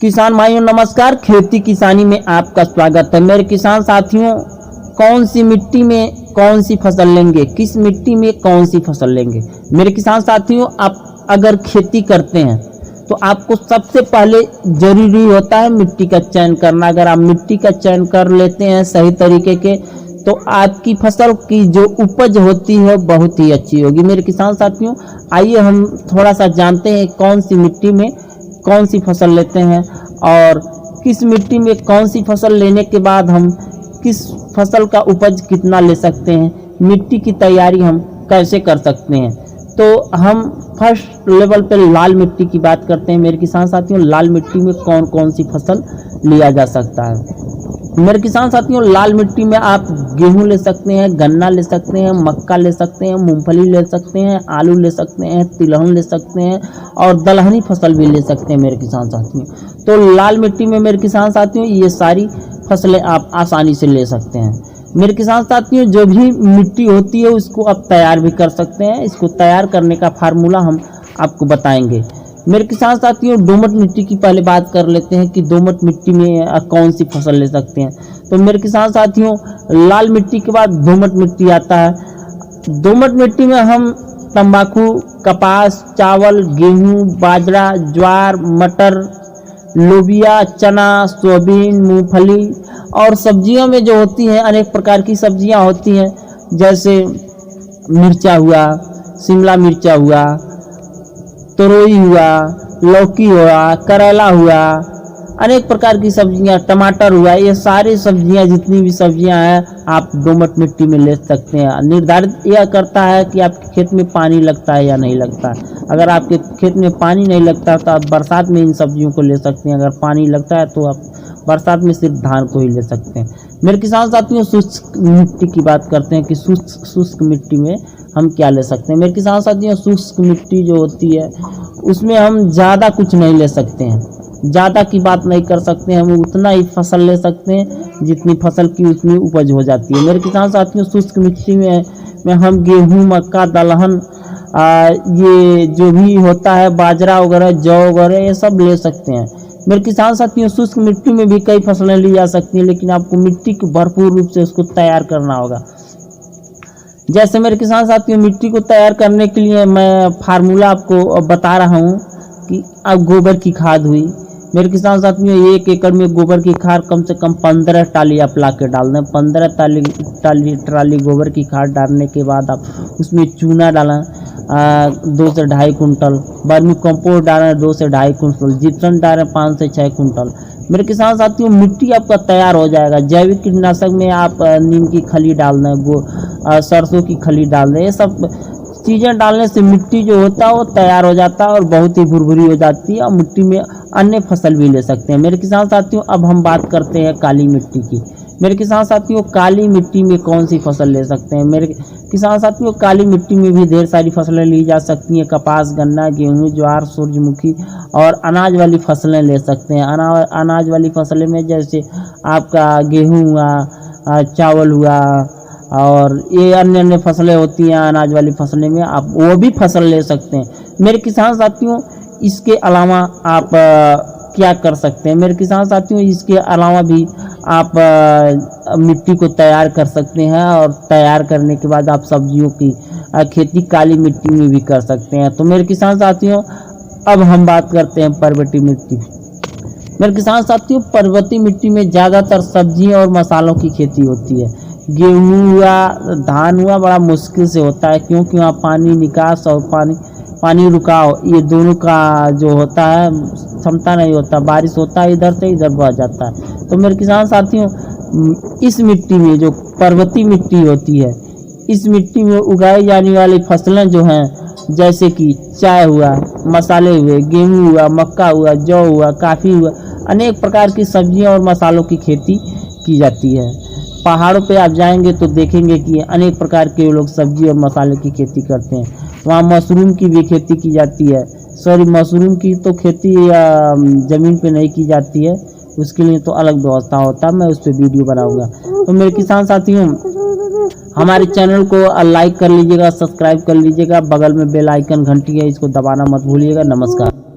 किसान भाइयों नमस्कार। खेती किसानी में आपका स्वागत है। मेरे किसान साथियों, कौन सी मिट्टी में कौन सी फसल लेंगे, किस मिट्टी में कौन सी फसल लेंगे। मेरे किसान साथियों, आप अगर खेती करते हैं तो आपको सबसे पहले जरूरी होता है मिट्टी का चयन करना। अगर आप मिट्टी का चयन कर लेते हैं सही तरीके के तो आपकी फसल की जो उपज होती है बहुत ही अच्छी होगी। मेरे किसान साथियों, आइए हम थोड़ा सा जानते हैं कौन सी मिट्टी में कौन सी फसल लेते हैं और किस मिट्टी में कौन सी फसल लेने के बाद हम किस फसल का उपज कितना ले सकते हैं, मिट्टी की तैयारी हम कैसे कर सकते हैं। तो हम फर्स्ट लेवल पे लाल मिट्टी की बात करते हैं। मेरे किसान साथियों, लाल मिट्टी में कौन कौन सी फसल लिया जा सकता है। मेरे किसान साथियों, लाल मिट्टी में आप गेहूं ले सकते हैं, गन्ना ले सकते हैं, मक्का ले सकते हैं, मूंगफली ले सकते हैं, आलू ले सकते हैं, तिलहन ले सकते हैं और दलहनी फसल भी ले सकते हैं। मेरे किसान साथियों, तो लाल मिट्टी में मेरे किसान साथियों ये सारी फसलें आप आसानी से ले सकते हैं। मेरे किसान साथियों, जो भी मिट्टी होती है उसको आप तैयार भी कर सकते हैं। इसको तैयार करने का फार्मूला हम आपको बताएंगे। मेरे किसान साथियों, दोमट मिट्टी की पहले बात कर लेते हैं कि दोमट मिट्टी में कौन सी फसल ले सकते हैं। तो मेरे किसान साथियों, लाल मिट्टी के बाद दोमट मिट्टी आता है। दोमट मिट्टी में हम तंबाकू, कपास, चावल, गेहूं, बाजरा, ज्वार, मटर, लोबिया, चना, सोयाबीन, मूंगफली और सब्जियों में जो होती हैं अनेक प्रकार की सब्जियां होती हैं, जैसे मिर्चा हुआ, शिमला मिर्चा हुआ, तोरई हुआ, लौकी हुआ, करेला हुआ, अनेक प्रकार की सब्जियां, टमाटर हुआ, ये सारी सब्जियां जितनी भी सब्जियां हैं आप दोमट मिट्टी में ले सकते हैं। निर्धारित यह करता है कि आपके खेत में पानी लगता है या नहीं लगता है। अगर आपके खेत में पानी नहीं लगता तो आप बरसात में इन सब्जियों को ले सकते हैं। अगर पानी लगता है तो आप बरसात में सिर्फ धान को ही ले सकते हैं। मेरे किसान साथियों, शुष्क मिट्टी की बात करते हैं कि शुष्क मिट्टी में हम क्या ले सकते हैं। मेरे किसान साथियों, शुष्क मिट्टी जो होती है उसमें हम ज़्यादा कुछ नहीं ले सकते हैं, ज़्यादा की बात नहीं कर सकते हैं। हम उतना ही फसल ले सकते हैं जितनी फसल की उतनी उपज हो जाती है। मेरे किसान साथियों, शुष्क मिट्टी में हम गेहूँ, मक्का, दलहन, ये जो भी होता है बाजरा वगैरह, जौ वगैरह, ये सब ले सकते हैं। मेरे किसान साथियों, शुष्क मिट्टी में भी कई फसलें ली जा सकती हैं, लेकिन आपको मिट्टी को भरपूर रूप से उसको तैयार करना होगा। जैसे मेरे किसान साथियों, मिट्टी को तैयार करने के लिए मैं फार्मूला आपको बता रहा हूँ कि अब गोबर की खाद हुई। मेरे किसान साथियों, 1 एकड़ में गोबर की खाद कम से कम 15 टाली आप ला के डाल दें। 15 ट्राली गोबर की खाद डालने के बाद आप उसमें चूना डालें 2 से 2.5 कुंटल, वर्मी कंपोस्ट डालें 2 से 2.5 कुंटल, जिप्सम डालें 5 से 6 कुंटल। मेरे किसान साथियों, मिट्टी आपका तैयार हो जाएगा। जैविक कीटनाशक में आप नीम की खली डाल दें, सरसों की खली डाल दें। ये सब चीज़ें डालने से मिट्टी जो होता है वो तैयार हो जाता है और बहुत ही भुरभुरी हो जाती है और मिट्टी में अन्य फसल भी ले सकते हैं। मेरे किसान साथियों, अब हम बात करते हैं काली मिट्टी की। मेरे किसान साथियों, काली मिट्टी में कौन सी फसल ले सकते हैं। मेरे किसान साथियों, काली मिट्टी में भी ढेर सारी फसलें ली जा सकती हैं। कपास, गन्ना, गेहूं, ज्वार, सूरजमुखी और अनाज वाली फसलें ले सकते हैं। अनाज वाली फसलें में जैसे आपका गेहूं हुआ, चावल हुआ और ये अन्य फसलें होती हैं। अनाज वाली फसलें में आप वो भी फसल ले सकते हैं। मेरे किसान साथियों, इसके अलावा आप क्या कर सकते हैं। मेरे किसान साथियों, इसके अलावा भी आप मिट्टी को तैयार कर सकते हैं और तैयार करने के बाद आप सब्जियों की खेती काली मिट्टी में भी कर सकते हैं। तो मेरे किसान साथियों, अब हम बात करते हैं पर्वतीय मिट्टी। मेरे किसान साथियों, पर्वतीय मिट्टी में ज़्यादातर सब्जियों और मसालों की खेती होती है। गेहूँ हुआ, धान हुआ बड़ा मुश्किल से होता है, क्योंकि वहाँ पानी निकास और पानी रुकाव ये दोनों का जो होता है क्षमता नहीं होता। बारिश होता है इधर से इधर बह जाता है। तो मेरे किसान साथियों, इस मिट्टी में जो पर्वतीय मिट्टी होती है, इस मिट्टी में उगाई जाने वाली फसलें जो हैं, जैसे कि चाय हुआ, मसाले हुए, गेहूँ हुआ, मक्का हुआ, जौ हुआ, काफ़ी हुआ, अनेक प्रकार की सब्जियां और मसालों की खेती की जाती है। पहाड़ों पे आप जाएंगे तो देखेंगे कि अनेक प्रकार के लोग सब्जी और मसाले की खेती करते हैं। वहाँ मशरूम की भी खेती की जाती है। सॉरी, मशरूम की तो खेती ज़मीन पे नहीं की जाती है, उसके लिए तो अलग व्यवस्था होता है, मैं उस पर वीडियो बनाऊंगा। तो मेरे किसान साथियों, हमारे चैनल को लाइक कर लीजिएगा, सब्सक्राइब कर लीजिएगा, बगल में बेल आइकन घंटी है, इसको दबाना मत भूलिएगा। नमस्कार।